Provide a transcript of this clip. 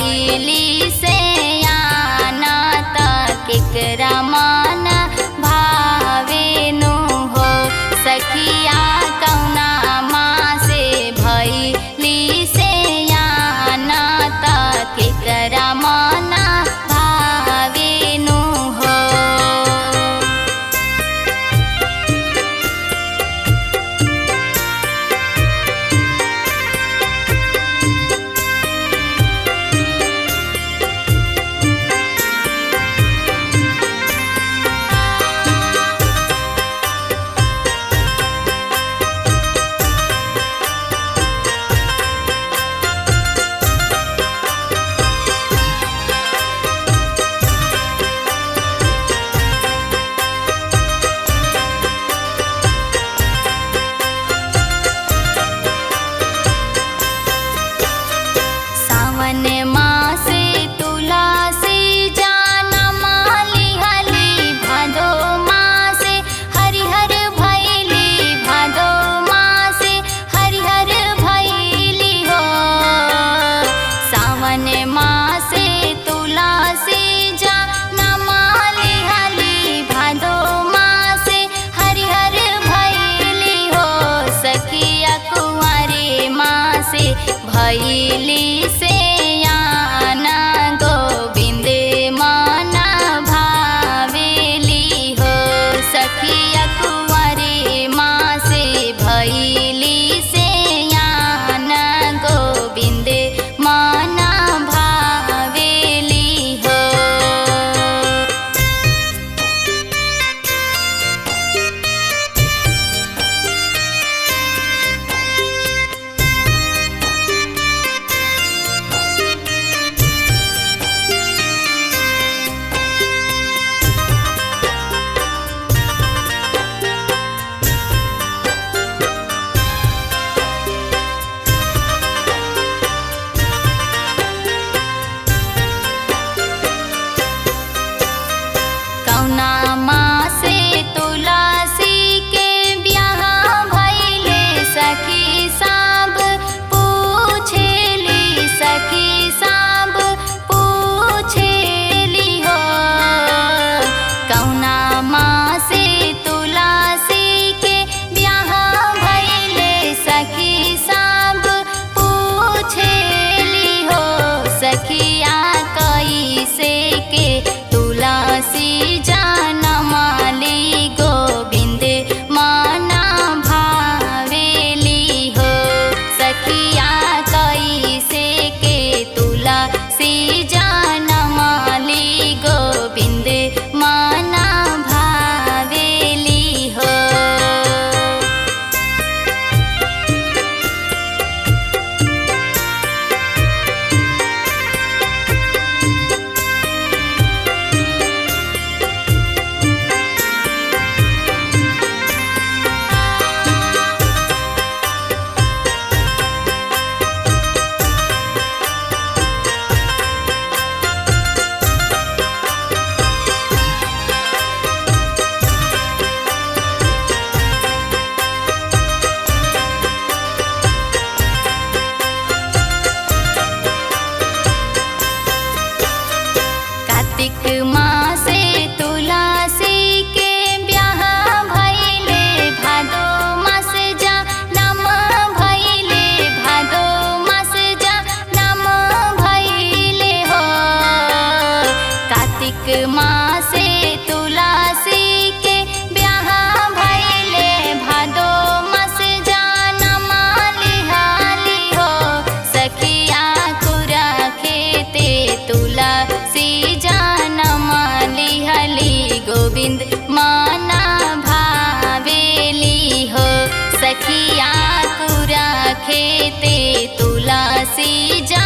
भैली से आना त केकरा मन भावेनु हो। सखिया कौना माँ से भैली से आना त केकरा मन भावेनु हो। सावन मास तुलसी जाना माली हली भादो मास हरिहर भैली भादो मास हरिहर भैली हो। सावन मास तुलसी जाना माली हली भादो मास हरिहर भैली हो। सखिया कुंवारी मास भैली से आना गोविंद माना भावेली हो। सखिया कुंवारी माँ से भैली से आना गोविंद माना भावेली हो। कौना माँ से तुलसी के ब्याह भैले सखी सब पूछेली सखी सब पूछेली हो। कौना माँ से तुलसी के ब्याह भैले सखी सब पूछेली हो। सखिया कैसे के तुलसी जाना माली गोविंद माना भावेली हो। सखिया कैसे के तुलसी जाना माली गोविंद माना भावेली हो। कार्तिक मास तुलसी के ब्याह भैले भादो मास जा नम भैले भादो मास जा नम भैले हो। कार्तिक मास तुलसी के ब्याह भैले भादो मास जा नम लिहाली हो। सखिया कुरा खेते तुलसी जाना माली हली गोविंद माना भावेली हो। सखिया कुरा खेते तुलसी जा